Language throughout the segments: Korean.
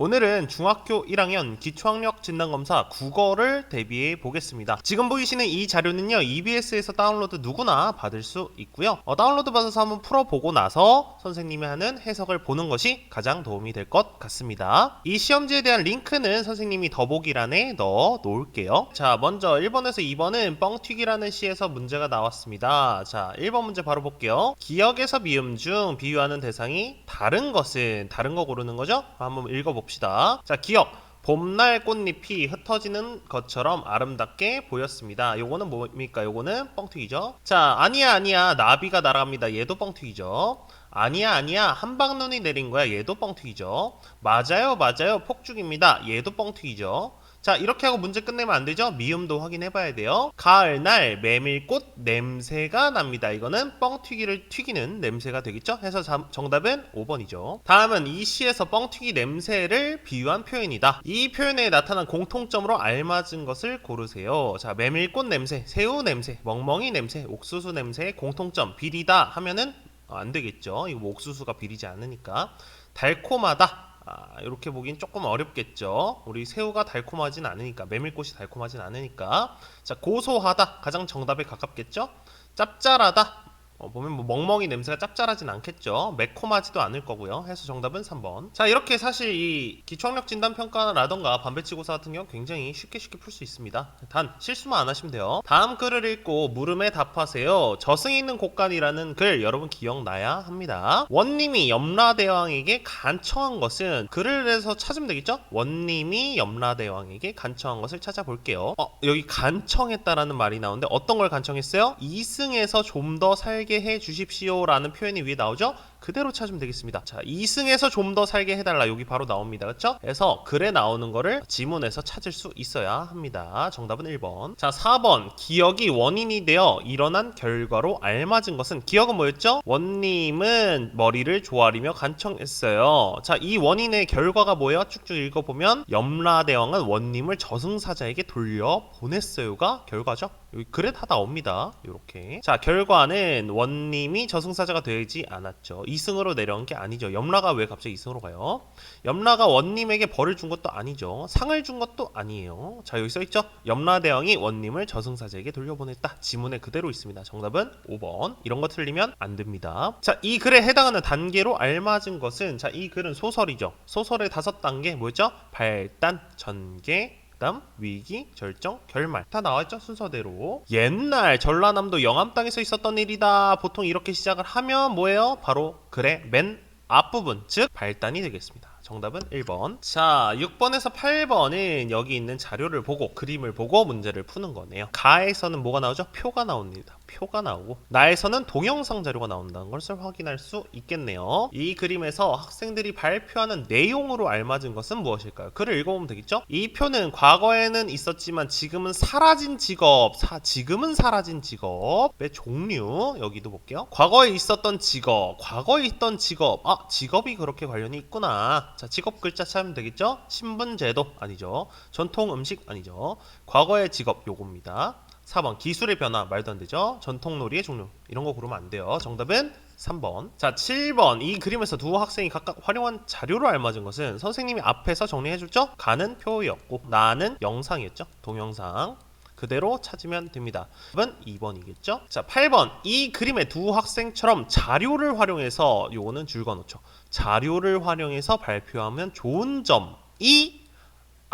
오늘은 중학교 1학년 기초학력 진단검사 국어를 대비해 보겠습니다. 지금 보이시는 이 자료는요, EBS에서 다운로드 누구나 받을 수 있고요. 다운로드 받아서 한번 풀어보고 나서 선생님이 하는 해석을 보는 것이 가장 도움이 될 것 같습니다. 이 시험지에 대한 링크는 선생님이 더보기란에 넣어 놓을게요. 자, 먼저 1번에서 2번은 뻥튀기라는 시에서 문제가 나왔습니다. 자, 1번 문제 바로 볼게요. 기억에서 미음 중 비유하는 대상이 다른 것은 다른 거 고르는 거죠? 한번 읽어봅시다. 자, 기억. 봄날 꽃잎이 흩어지는 것처럼 아름답게 보였습니다. 요거는 뭡니까? 요거는 뻥튀기죠. 자, 아니야 나비가 날아갑니다. 얘도 뻥튀기죠. 아니야 한방눈이 내린 거야. 얘도 뻥튀기죠. 맞아요 폭죽입니다. 얘도 뻥튀기죠. 자, 이렇게 하고 문제 끝내면 안 되죠? 미음도 확인해 봐야 돼요. 가을날 메밀꽃 냄새가 납니다. 이거는 뻥튀기를 튀기는 냄새가 되겠죠? 해서 정답은 5번이죠. 다음은 이 시에서 뻥튀기 냄새를 비유한 표현이다. 이 표현에 나타난 공통점으로 알맞은 것을 고르세요. 자, 메밀꽃 냄새, 새우 냄새, 멍멍이 냄새, 옥수수 냄새의 공통점 비리다 하면은 안 되겠죠. 이거 뭐 옥수수가 비리지 않으니까. 달콤하다. 이렇게 보긴 조금 어렵겠죠. 우리 새우가 달콤하진 않으니까, 메밀꽃이 달콤하진 않으니까. 자, 고소하다 가장 정답에 가깝겠죠. 짭짤하다 보면 뭐 멍멍이 냄새가 짭짤하진 않겠죠. 매콤하지도 않을 거고요. 해서 정답은 3번. 자, 이렇게 사실 이 기초학력 진단 평가라던가 반배치고사 같은 경우 굉장히 쉽게 풀 수 있습니다. 단 실수만 안 하시면 돼요. 다음 글을 읽고 물음에 답하세요. 저승이 있는 곳간이라는 글 여러분 기억나야 합니다. 원님이 염라대왕에게 간청한 것은 글을 해서 찾으면 되겠죠. 원님이 염라대왕에게 간청한 것을 찾아볼게요. 여기 간청했다라는 말이 나오는데 어떤 걸 간청했어요? 이승에서 좀 더 살게 해 주십시오 라는 표현이 위에 나오죠. 그대로 찾으면 되겠습니다. 자, 이승에서 좀 더 살게 해달라 여기 바로 나옵니다. 그렇죠? 그래서 글에 나오는 거를 지문에서 찾을 수 있어야 합니다. 정답은 1번. 자, 4번 기억이 원인이 되어 일어난 결과로 알맞은 것은 기억은 뭐였죠? 원님은 머리를 조아리며 간청했어요. 자, 이 원인의 결과가 뭐예요? 쭉쭉 읽어보면 염라대왕은 원님을 저승사자에게 돌려보냈어요가 결과죠. 여기 글에 다 나옵니다. 이렇게. 자, 결과는 원님이 저승사자가 되지 않았죠. 이승으로 내려온 게 아니죠. 염라가 왜 갑자기 이승으로 가요? 염라가 원님에게 벌을 준 것도 아니죠. 상을 준 것도 아니에요. 자, 여기 써있죠. 염라대왕이 원님을 저승사자에게 돌려보냈다. 지문에 그대로 있습니다. 정답은 5번. 이런 거 틀리면 안 됩니다. 자, 이 글에 해당하는 단계로 알맞은 것은, 자, 이 글은 소설이죠. 소설의 5단계 뭐였죠? 발단, 전개, 그다음 위기, 절정, 결말 다 나와있죠. 순서대로. 옛날 전라남도 영암 땅에서 있었던 일이다. 보통 이렇게 시작을 하면 뭐예요? 바로 글의 맨 앞부분, 즉 발단이 되겠습니다. 정답은 1번. 자, 6번에서 8번은 여기 있는 자료를 보고 그림을 보고 문제를 푸는 거네요. 가에서는 뭐가 나오죠? 표가 나옵니다. 표가 나오고 나에서는 동영상 자료가 나온다는 것을 확인할 수 있겠네요. 이 그림에서 학생들이 발표하는 내용으로 알맞은 것은 무엇일까요? 글을 읽어보면 되겠죠? 이 표는 과거에는 있었지만 지금은 사라진 직업, 지금은 사라진 직업의 종류 여기도 볼게요. 과거에 있었던 직업, 과거에 있던 직업, 직업이 그렇게 관련이 있구나. 자, 직업 글자 찾으면 되겠죠? 신분제도 아니죠. 전통 음식 아니죠. 과거의 직업 요겁니다. 4번 기술의 변화 말도 안 되죠. 전통놀이의 종류 이런 거 고르면 안 돼요. 정답은 3번. 자, 7번 이 그림에서 두 학생이 각각 활용한 자료로 알맞은 것은 선생님이 앞에서 정리해줬죠. 가는 표였고 나는 영상이었죠. 동영상 그대로 찾으면 됩니다. 2번이겠죠. 자, 8번 이 그림의 두 학생처럼 자료를 활용해서 요거는 줄 거놓죠. 자료를 활용해서 발표하면 좋은 점이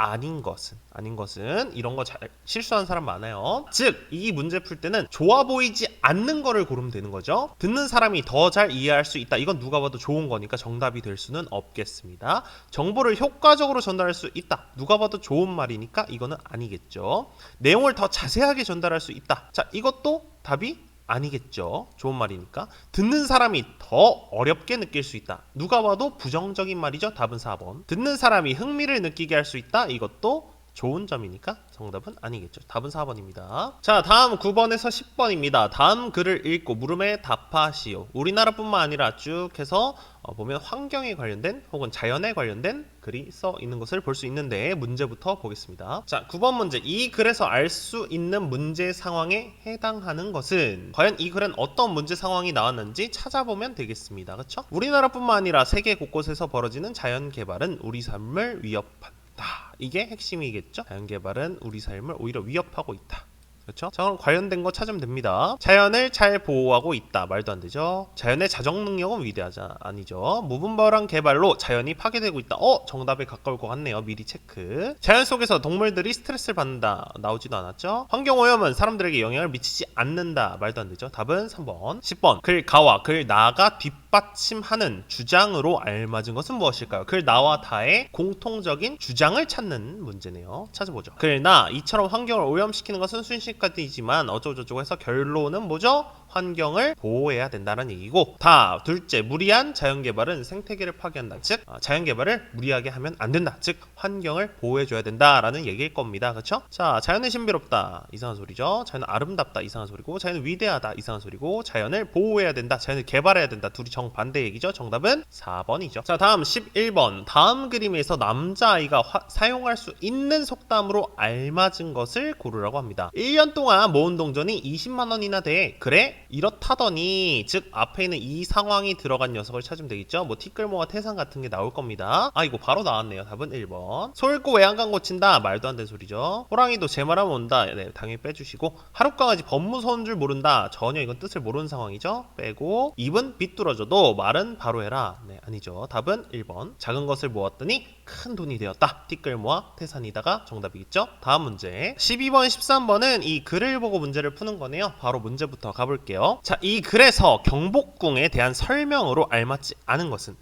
아닌 것은 이런 거 잘 실수하는 사람 많아요. 즉, 이 문제 풀 때는 좋아 보이지 않는 거를 고르면 되는 거죠. 듣는 사람이 더 잘 이해할 수 있다. 이건 누가 봐도 좋은 거니까 정답이 될 수는 없겠습니다. 정보를 효과적으로 전달할 수 있다. 누가 봐도 좋은 말이니까 이거는 아니겠죠. 내용을 더 자세하게 전달할 수 있다. 자, 이것도 답이 아니겠죠. 좋은 말이니까. 듣는 사람이 더 어렵게 느낄 수 있다. 누가 봐도 부정적인 말이죠. 답은 4번. 듣는 사람이 흥미를 느끼게 할 수 있다. 이것도 좋은 점이니까 정답은 아니겠죠. 답은 4번입니다. 자, 다음 9번에서 10번입니다. 다음 글을 읽고 물음에 답하시오. 우리나라뿐만 아니라 쭉 해서 보면 환경에 관련된 혹은 자연에 관련된 글이 써 있는 것을 볼 수 있는데 문제부터 보겠습니다. 자, 9번 문제. 이 글에서 알 수 있는 문제 상황에 해당하는 것은, 과연 이 글은 어떤 문제 상황이 나왔는지 찾아보면 되겠습니다. 그렇죠? 우리나라뿐만 아니라 세계 곳곳에서 벌어지는 자연 개발은 우리 삶을 위협한다. 이게 핵심이겠죠? 자연 개발은 우리 삶을 오히려 위협하고 있다. 그렇죠? 자, 그럼 관련된 거 찾으면 됩니다. 자연을 잘 보호하고 있다. 말도 안 되죠. 자연의 자정 능력은 위대하자. 아니죠. 무분별한 개발로 자연이 파괴되고 있다. 정답에 가까울 것 같네요. 미리 체크. 자연 속에서 동물들이 스트레스를 받는다. 나오지도 않았죠. 환경오염은 사람들에게 영향을 미치지 않는다. 말도 안 되죠. 답은 3번. 10번. 글 가와 글 나가 뒷받침하는 주장으로 알맞은 것은 무엇일까요? 글 나와 다의 공통적인 주장을 찾는 문제네요. 찾아보죠. 글 나 이처럼 환경을 오염시키는 것은 순식간이지만 어쩌고저쩌고 해서 결론은 뭐죠? 환경을 보호해야 된다는 얘기고, 다 둘째, 무리한 자연개발은 생태계를 파괴한다. 즉 자연개발을 무리하게 하면 안 된다. 즉 환경을 보호해줘야 된다라는 얘기일 겁니다. 그렇죠? 자, 자연은 신비롭다. 이상한 소리죠. 자연은 아름답다. 이상한 소리고, 자연은 위대하다. 이상한 소리고, 자연을 보호해야 된다. 자연을 개발해야 된다. 둘이 정반대 얘기죠. 정답은 4번이죠. 자, 다음 11번. 다음 그림에서 남자아이가 사용할 수 있는 속담으로 알맞은 것을 고르라고 합니다. 1년 동안 모은 동전이 20만 원이나 돼. 그래? 이렇다더니, 즉 앞에 있는 이 상황이 들어간 녀석을 찾으면 되겠죠. 뭐 티끌모아 태산 같은 게 나올 겁니다. 이거 바로 나왔네요. 답은 1번. 소 읽고 외양간 고친다. 말도 안 되는 소리죠. 호랑이도 제 말하면 온다. 네, 당연히 빼주시고, 하룻강아지 법무서인 줄 모른다. 전혀 이건 뜻을 모르는 상황이죠. 빼고, 입은 비뚤어져도 말은 바로 해라. 네, 아니죠. 답은 1번. 작은 것을 모았더니 큰 돈이 되었다. 티끌모아 태산이다가 정답이겠죠. 다음 문제 12번 13번은 이 글을 보고 문제를 푸는 거네요. 바로 문제부터 가볼게요. 자, 이 글에서 경복궁에 대한 설명으로 알맞지 않은 것은,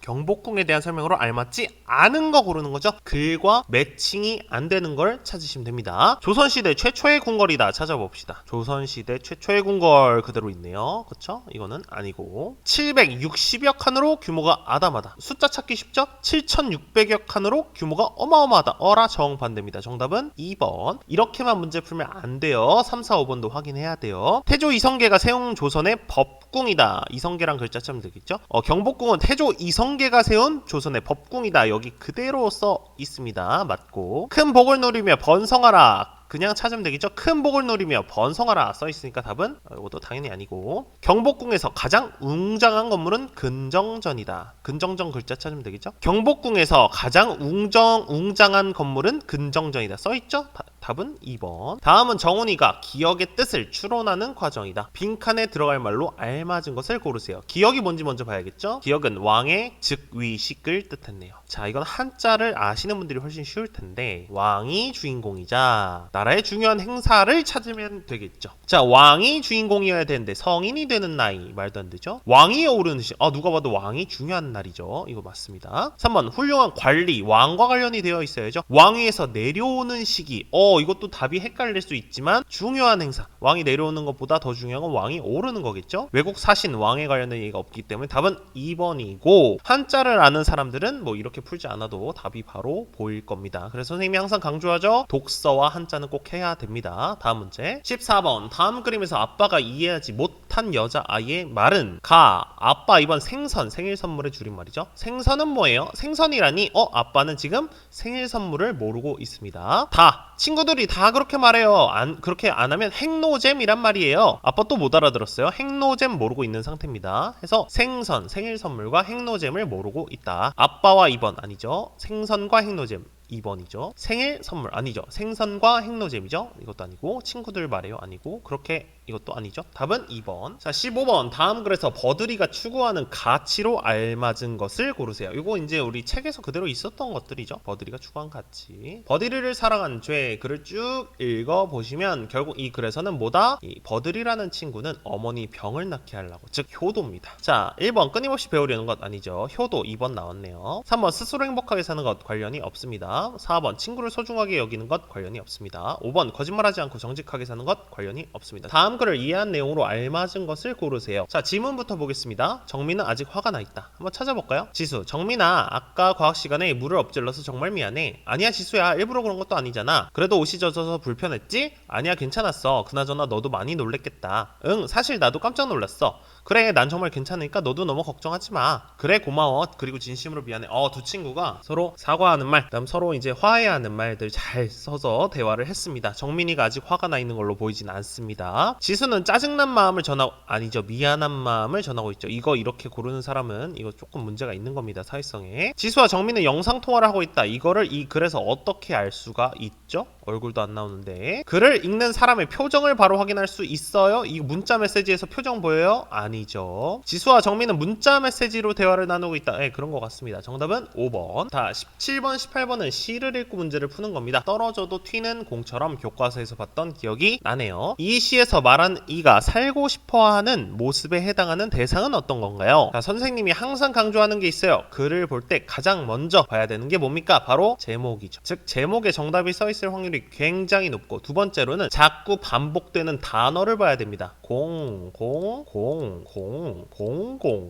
경복궁에 대한 설명으로 알맞지 않은 거 고르는 거죠. 글과 매칭이 안 되는 걸 찾으시면 됩니다. 조선시대 최초의 궁궐이다. 찾아봅시다. 조선시대 최초의 궁궐 그대로 있네요. 그쵸? 이거는 아니고, 760여 칸으로 규모가 아담하다. 숫자 찾기 쉽죠? 7600여 칸으로 규모가 어마어마하다. 어라 정반대입니다. 정답은 2번. 이렇게만 문제 풀면 안 돼요. 3, 4, 5번도 확인해야 돼요. 태조 이성계가 세운 조선의 법궁이다. 이성계란 글자 찾으면 되겠죠? 경복궁은 태조 이성계가 세운 조선의 법궁이다. 여기 그대로 써 있습니다. 맞고, 큰 복을 누리며 번성하라. 그냥 찾으면 되겠죠? 큰 복을 누리며 번성하라 써있으니까 답은 이것도 당연히 아니고, 경복궁에서 가장 웅장한 건물은 근정전이다. 근정전 글자 찾으면 되겠죠? 경복궁에서 가장 웅장한 건물은 근정전이다 써있죠? 답은 2번. 다음은 정훈이가 기억의 뜻을 추론하는 과정이다. 빈칸에 들어갈 말로 알맞은 것을 고르세요. 기억이 뭔지 먼저 봐야겠죠? 기억은 왕의 즉위식을 뜻했네요. 자, 이건 한자를 아시는 분들이 훨씬 쉬울 텐데, 왕이 주인공이자 나라의 중요한 행사를 찾으면 되겠죠. 자, 왕이 주인공이어야 되는데 성인이 되는 나이, 말도 안 되죠. 왕위에 오르는 시, 누가 봐도 왕이 중요한 날이죠. 이거 맞습니다. 3번 훌륭한 관리, 왕과 관련이 되어 있어야죠. 왕위에서 내려오는 시기, 이것도 답이 헷갈릴 수 있지만 중요한 행사, 왕이 내려오는 것보다 더 중요한 건 왕이 오르는 거겠죠. 외국 사신, 왕에 관련된 얘기가 없기 때문에 답은 2번이고, 한자를 아는 사람들은 뭐 이렇게 풀지 않아도 답이 바로 보일 겁니다. 그래서 선생님이 항상 강조하죠. 독서와 한자는 꼭 해야 됩니다. 다음 문제 14번. 다음 그림에서 아빠가 이해하지 못한 여자아이의 말은 아빠. 이번 생선, 생일 선물의 줄임말이죠. 생선은 뭐예요? 생선이라니 아빠는 지금 생일 선물을 모르고 있습니다. 친구들이 다 그렇게 말해요. 그렇게 안 하면 핵노잼이란 말이에요. 아빠 또 못 알아들었어요. 핵노잼 모르고 있는 상태입니다. 해서 생선, 생일 선물과 핵노잼을 모르고 있다. 아빠와 2번 아니죠. 생선과 핵노잼 2번이죠. 생일 선물 아니죠. 생선과 핵노잼이죠. 이것도 아니고, 친구들 말해요 아니고, 그렇게 이것도 아니죠. 답은 2번. 자, 15번. 다음 글에서 버들이가 추구하는 가치로 알맞은 것을 고르세요. 이거 이제 우리 책에서 그대로 있었던 것들이죠. 버들이가 추구한 가치. 버들이를 사랑한 죄 글을 쭉 읽어보시면 결국 이 글에서는 뭐다? 이 버들이라는 친구는 어머니 병을 낫게 하려고, 즉 효도입니다. 자, 1번 끊임없이 배우려는 것 아니죠. 효도 2번 나왔네요. 3번 스스로 행복하게 사는 것 관련이 없습니다. 없습니다. 4번 친구를 소중하게 여기는 것 관련이 없습니다. 5번 거짓말하지 않고 정직하게 사는 것 관련이 없습니다. 다음 글을 이해한 내용으로 알맞은 것을 고르세요. 자, 지문부터 보겠습니다. 정민은 아직 화가 나 있다. 한번 찾아볼까요? 지수, 정민아, 아까 과학 시간에 물을 엎질러서 정말 미안해. 아니야 지수야, 일부러 그런 것도 아니잖아. 그래도 옷이 젖어서 불편했지? 아니야 괜찮았어. 그나저나 너도 많이 놀랬겠다. 응, 사실 나도 깜짝 놀랐어. 그래, 난 정말 괜찮으니까 너도 너무 걱정하지 마. 그래, 고마워. 그리고 진심으로 미안해. 두 친구가 서로 사과하는 말, 그다음 서로 이제 화해하는 말들 잘 써서 대화를 했습니다. 정민이가 아직 화가 나 있는 걸로 보이진 않습니다. 지수는 짜증난 마음을 전하고, 아니죠, 미안한 마음을 전하고 있죠. 이거 이렇게 고르는 사람은 이거 조금 문제가 있는 겁니다. 사회성에. 지수와 정민은 영상 통화를 하고 있다. 이거를 이 글에서 어떻게 알 수가 있죠? 얼굴도 안 나오는데. 글을 읽는 사람의 표정을 바로 확인할 수 있어요? 이 문자 메시지에서 표정 보여요? 아니죠. 지수와 정민은 문자 메시지로 대화를 나누고 있다. 네, 그런 것 같습니다. 정답은 5번. 다 17번, 18번은 시를 읽고 문제를 푸는 겁니다. 떨어져도 튀는 공처럼 교과서에서 봤던 기억이 나네요. 이 시에서 말한 이가 살고 싶어하는 모습에 해당하는 대상은 어떤 건가요? 자, 선생님이 항상 강조하는 게 있어요. 글을 볼 때 가장 먼저 봐야 되는 게 뭡니까? 바로 제목이죠. 즉 제목에 정답이 써 있을 확률이 굉장히 높고, 두 번째로는 자꾸 반복되는 단어를 봐야 됩니다. 공,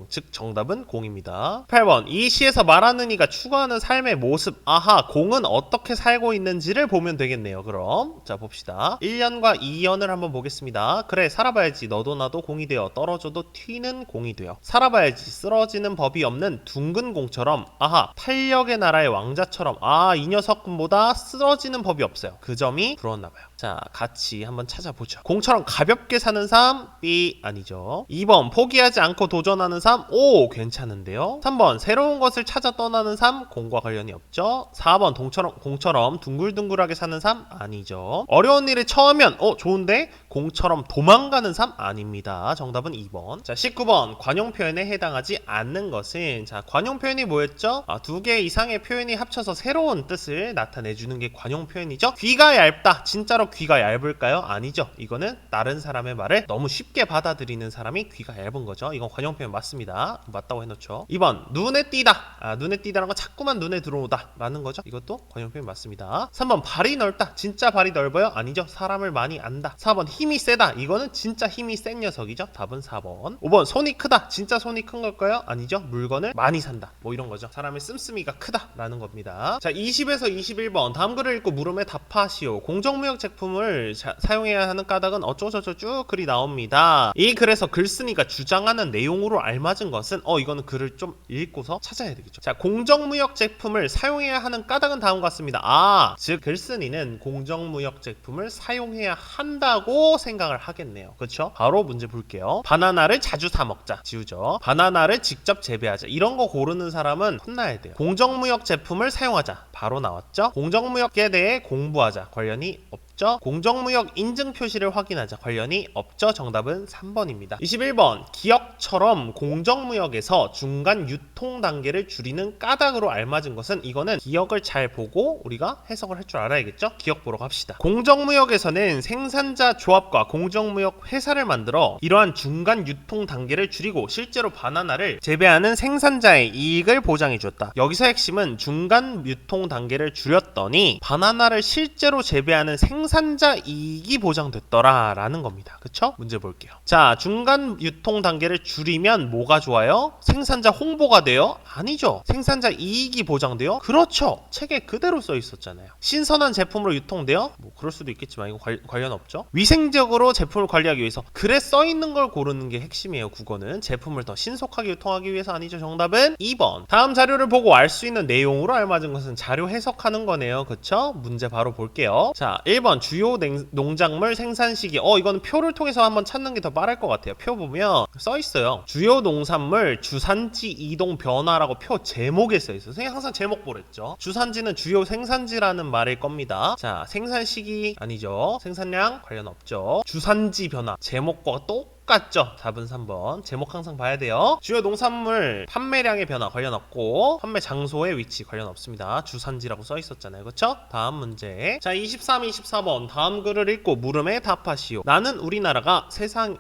즉 정답은 공입니다. 8번, 이 시에서 말하는 이가 추구하는 삶의 모습. 아하, 공은 어떻게 살고 있는지를 보면 되겠네요. 그럼 자 봅시다. 1년과 2년을 한번 보겠습니다. 그래, 살아봐야지. 너도 나도 공이 되어 떨어져도 튀는 공이 되어 살아봐야지. 쓰러지는 법이 없는 둥근 공처럼. 아하, 탄력의 나라의 왕자처럼. 이 녀석보다 쓰러지는 법이 없어요. 그 점이 부러웠나봐요. 자, 같이 한번 찾아보죠. 공처럼 가볍게 사는 삶. B 아니죠. 2번, 포기하지 않고 도전하는 삶. 오, 괜찮은데요. 3번, 새로운 것을 찾아 떠나는 삶. 공과 관련이 없죠. 4번, 공처럼 둥글둥글하게 사는 삶. 아니죠. 어려운 일에 처하면 좋은데? 공처럼 도망가는 삶. 아닙니다. 정답은 2번. 자, 19번, 관용 표현에 해당하지 않는 것은, 자, 관용 표현이 뭐였죠? 두 개 이상의 표현이 합쳐서 새로운 뜻을 나타내주는 게 관용 표현이죠. 귀가 얇다. 진짜로 귀가 얇을까요? 아니죠. 이거는 다른 사람의 말을 너무 쉽게 받아들이는 사람이 귀가 얇은 거죠. 이건 관용 표현 맞습니다. 맞다고 해놓죠. 2번, 눈에 띄다. 눈에 띄다라는 건 자꾸만 눈에 들어오다 라는 거죠. 이것도 관용 표현 맞습니다. 3번, 발이 넓다. 진짜 발이 넓어요? 아니죠. 사람을 많이 안다. 4번, 힘이 세다. 이거는 진짜 힘이 센 녀석이죠. 답은 4번. 5번, 손이 크다. 진짜 손이 큰 걸까요? 아니죠. 물건을 많이 산다. 뭐 이런 거죠. 사람의 씀씀이가 크다 라는 겁니다. 자, 20에서 21번 다음 글을 읽고 물음에 답하시오. 공정무역 제품을 사용해야 하는 까닭은 어쩌고저쩌고 쭉 글이 나옵니다. 이 글에서 글쓴이가 주장하는 내용으로 알맞은 것은 이거는 글을 좀 읽고서 찾아야 되겠죠. 자, 공정무역 제품을 사용해야 하는 까닭은 다음과 같습니다. 즉 글쓴이는 공정무역 제품을 사용해야 한다고 생각을 하겠네요. 그렇죠? 바로 문제 볼게요. 바나나를 자주 사 먹자. 지우죠. 바나나를 직접 재배하자. 이런 거 고르는 사람은 혼나야 돼요. 공정무역 제품을 사용하자. 바로 나왔죠? 공정무역에 대해 공부하자. 관련이 없죠? 공정무역 인증 표시를 확인하자. 관련이 없죠? 정답은 3번입니다. 21번, 기역처럼 공정무역에서 중간 유통 단계를 줄이는 까닭으로 알맞은 것은, 이거는 기역을 잘 보고 우리가 해석을 할 줄 알아야겠죠? 기역 보러 갑시다. 공정무역에서는 생산자 조합과 공정무역 회사를 만들어 이러한 중간 유통 단계를 줄이고 실제로 바나나를 재배하는 생산자의 이익을 보장해 줬다. 여기서 핵심은 중간 유통 단계를 줄였더니 바나나를 실제로 재배하는 생산자 이익이 보장됐더라 라는 겁니다. 그쵸? 문제 볼게요. 자, 중간 유통 단계를 줄이면 뭐가 좋아요? 생산자 홍보가 돼요? 아니죠. 생산자 이익이 보장돼요? 그렇죠. 책에 그대로 써 있었잖아요. 신선한 제품으로 유통돼요? 뭐 그럴 수도 있겠지만 이거 관련 없죠. 위생적으로 제품을 관리하기 위해서. 글에 써 있는 걸 고르는 게 핵심이에요. 국어는 제품을 더 신속하게 유통하기 위해서. 아니죠. 정답은 2번. 다음 자료를 보고 알 수 있는 내용으로 알맞은 것은 자료 해석하는 거네요. 그쵸? 문제 바로 볼게요. 자, 1번, 주요 농작물 생산 시기. 이거는 표를 통해서 한번 찾는 게 더 빠를 것 같아요. 표 보면 써 있어요. 주요 농산물 주산지 이동 변화라고 표 제목에 써 있어요. 선생님 항상 제목 보랬죠. 주산지는 주요 생산지라는 말일 겁니다. 자, 생산 시기 아니죠. 생산량 관련 없죠. 주산지 변화 제목과 똑같은 똑같죠? 답은 3번. 제목 항상 봐야 돼요. 주요 농산물 판매량의 변화 관련 없고 판매 장소의 위치 관련 없습니다. 주산지라고 써 있었잖아요. 그쵸? 다음 문제. 자, 23, 24번 다음 글을 읽고 물음에 답하시오. 나는 우리나라가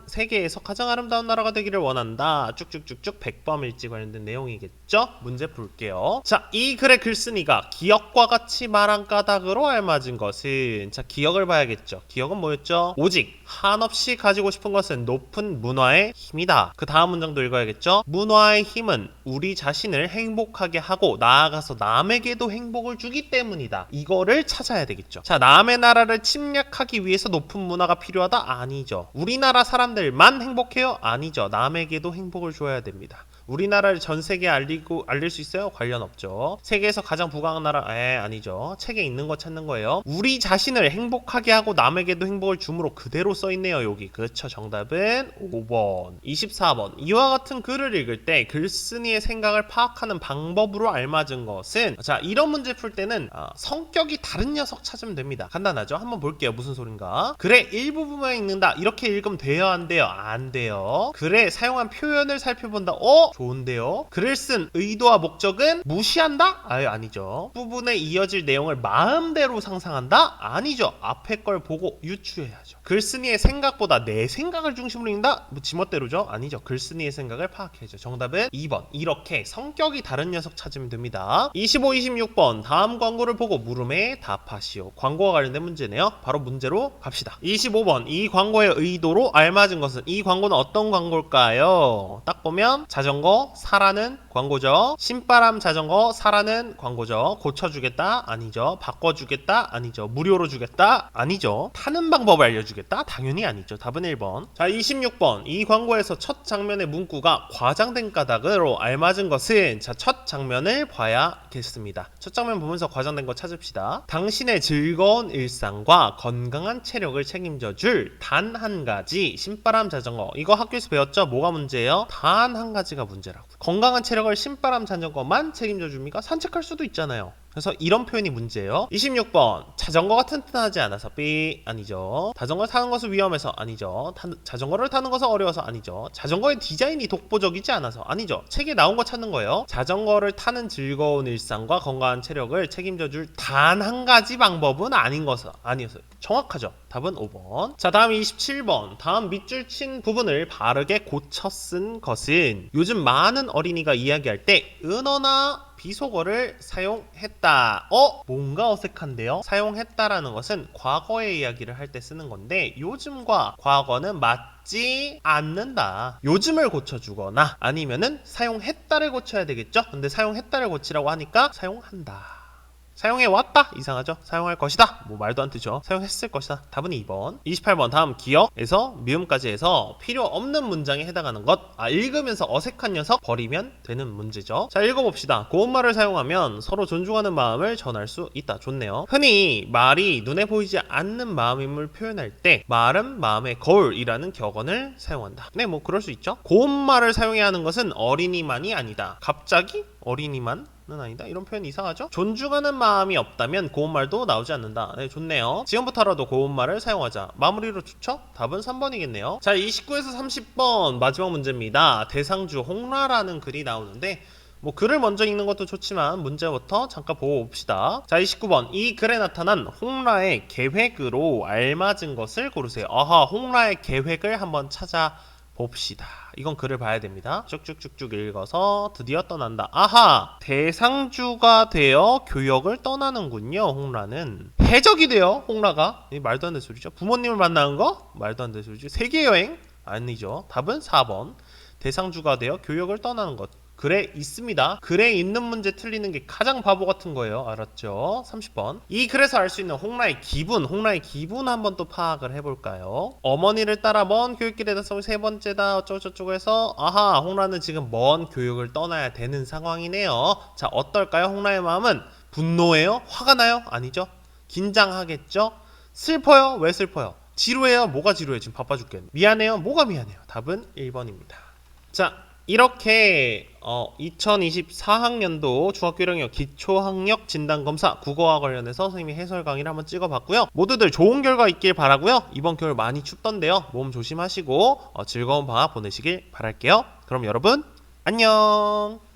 세계에서 가장 아름다운 나라가 되기를 원한다. 쭉쭉쭉쭉 100범일지 관련된 내용이겠죠? 문제 볼게요. 자, 이 글의 글쓴이가 기역과 같이 말한 까닭으로 알맞은 것은, 자, 기역을 봐야겠죠. 기역은 뭐였죠? 오직 한없이 가지고 싶은 것은 높은 문화의 힘이다. 그 다음 문장도 읽어야겠죠. 문화의 힘은 우리 자신을 행복하게 하고 나아가서 남에게도 행복을 주기 때문이다. 이거를 찾아야 되겠죠. 자, 남의 나라를 침략하기 위해서 높은 문화가 필요하다? 아니죠. 우리나라 사람들만 행복해요? 아니죠. 남에게도 행복을 줘야 됩니다. 우리나라를 전 세계에 알릴 수 있어요? 관련 없죠. 세계에서 가장 부강한 나라? 아니죠. 책에 있는 거 찾는 거예요. 우리 자신을 행복하게 하고 남에게도 행복을 줌으로 그대로 써있네요. 여기. 그렇죠. 정답은 5번. 24번. 이와 같은 글을 읽을 때 글쓴이의 생각을 파악하는 방법으로 알맞은 것은, 자, 이런 문제 풀 때는 성격이 다른 녀석 찾으면 됩니다. 간단하죠? 한번 볼게요. 무슨 소린가? 글의 일부분만 읽는다. 이렇게 읽으면 돼요? 안 돼요? 안 돼요. 글에 사용한 표현을 살펴본다. 좋은데요. 글을 쓴 의도와 목적은 무시한다? 아니죠. 부분에 이어질 내용을 마음대로 상상한다? 아니죠. 앞에 걸 보고 유추해야죠. 글쓴이의 생각보다 내 생각을 중심으로 읽는다? 지멋대로죠? 아니죠. 글쓴이의 생각을 파악해야죠. 정답은 2번. 이렇게 성격이 다른 녀석 찾으면 됩니다. 25, 26번 다음 광고를 보고 물음에 답하시오. 광고와 관련된 문제네요. 바로 문제로 갑시다. 25번 이 광고의 의도로 알맞은 것은, 이 광고는 어떤 광고일까요? 딱 보면 자전거 사라는 광고죠. 신바람 자전거 사라는 광고죠. 고쳐주겠다? 아니죠. 바꿔주겠다? 아니죠. 무료로 주겠다? 아니죠. 타는 방법을 알려주겠다? 당연히 아니죠. 답은 1번. 자, 26번 이 광고에서 첫 장면의 문구가 과장된 까닭으로 알맞은 것은, 자, 첫 장면을 봐야겠습니다. 첫 장면 보면서 과장된 거 찾읍시다. 당신의 즐거운 일상과 건강한 체력을 책임져줄 단 한 가지 신바람 자전거. 이거 학교에서 배웠죠? 뭐가 문제예요? 단 한 가지가 문제라고. 건강한 체력을 신바람 자전거만 책임져 줍니까? 산책할 수도 있잖아요. 그래서 이런 표현이 문제예요. 26번 자전거가 튼튼하지 않아서 아니죠. 자전거 타는 것은 위험해서 아니죠. 자전거를 타는 것은 어려워서 아니죠. 자전거의 디자인이 독보적이지 않아서 아니죠. 책에 나온 거 찾는 거예요. 자전거를 타는 즐거운 일상과 건강한 체력을 책임져줄 단 한 가지 방법은 아닌 것은 아니었어요. 정확하죠. 답은 5번. 자, 다음 27번 다음 밑줄 친 부분을 바르게 고쳐 쓴 것은, 요즘 많은 어린이가 이야기할 때 은어나 비속어를 사용했다. 뭔가 어색한데요? 사용했다라는 것은 과거의 이야기를 할 때 쓰는 건데, 요즘과 과거는 맞지 않는다. 요즘을 고쳐주거나 아니면은 사용했다를 고쳐야 되겠죠? 근데 사용했다를 고치라고 하니까 사용한다. 사용해왔다? 이상하죠? 사용할 것이다? 뭐 말도 안 되죠. 사용했을 것이다. 답은 2번. 28번 다음 기역에서 미음까지 해서 필요 없는 문장에 해당하는 것. 읽으면서 어색한 녀석 버리면 되는 문제죠. 자, 읽어봅시다. 고운말을 사용하면 서로 존중하는 마음을 전할 수 있다. 좋네요. 흔히 말이 눈에 보이지 않는 마음임을 표현할 때 말은 마음의 거울이라는 격언을 사용한다. 네, 뭐 그럴 수 있죠. 고운말을 사용해야 하는 것은 어린이만이 아니다. 갑자기 어린이만 는 아니다. 이런 표현 이상하죠? 존중하는 마음이 없다면 고운말도 나오지 않는다. 네, 좋네요. 지금부터라도 고운말을 사용하자. 마무리로 좋죠? 답은 3번이겠네요. 자, 29에서 30번 마지막 문제입니다. 대상주 홍라라는 글이 나오는데, 뭐 글을 먼저 읽는 것도 좋지만 문제부터 잠깐 보고 봅시다. 자, 29번 이 글에 나타난 홍라의 계획으로 알맞은 것을 고르세요. 홍라의 계획을 한번 찾아 봅시다. 이건 글을 봐야 됩니다. 쭉쭉쭉쭉 읽어서 드디어 떠난다. 대상주가 되어 교역을 떠나는군요. 홍라는 해적이 돼요. 홍라가 말도 안 되는 소리죠. 부모님을 만나는 거? 말도 안 되는 소리죠. 세계여행? 아니죠. 답은 4번. 대상주가 되어 교역을 떠나는 것. 글에 있습니다. 글에 있는 문제 틀리는 게 가장 바보 같은 거예요. 알았죠? 30번. 이 글에서 알 수 있는 홍라의 기분 한번 또 파악을 해볼까요? 어머니를 따라 먼 교육길에 나서고 세 번째다 어쩌고저쩌고 해서 홍라는 지금 먼 교육을 떠나야 되는 상황이네요. 자, 어떨까요? 홍라의 마음은 분노해요? 화가 나요? 아니죠. 긴장하겠죠? 슬퍼요? 왜 슬퍼요? 지루해요? 뭐가 지루해? 지금 바빠 죽겠네. 미안해요? 뭐가 미안해요? 답은 1번입니다. 자, 이렇게 2024학년도 중학교 1학년 기초학력 진단검사 국어와 관련해서 선생님이 해설 강의를 한번 찍어봤고요. 모두들 좋은 결과 있길 바라고요. 이번 겨울 많이 춥던데요. 몸 조심하시고 즐거운 방학 보내시길 바랄게요. 그럼 여러분 안녕.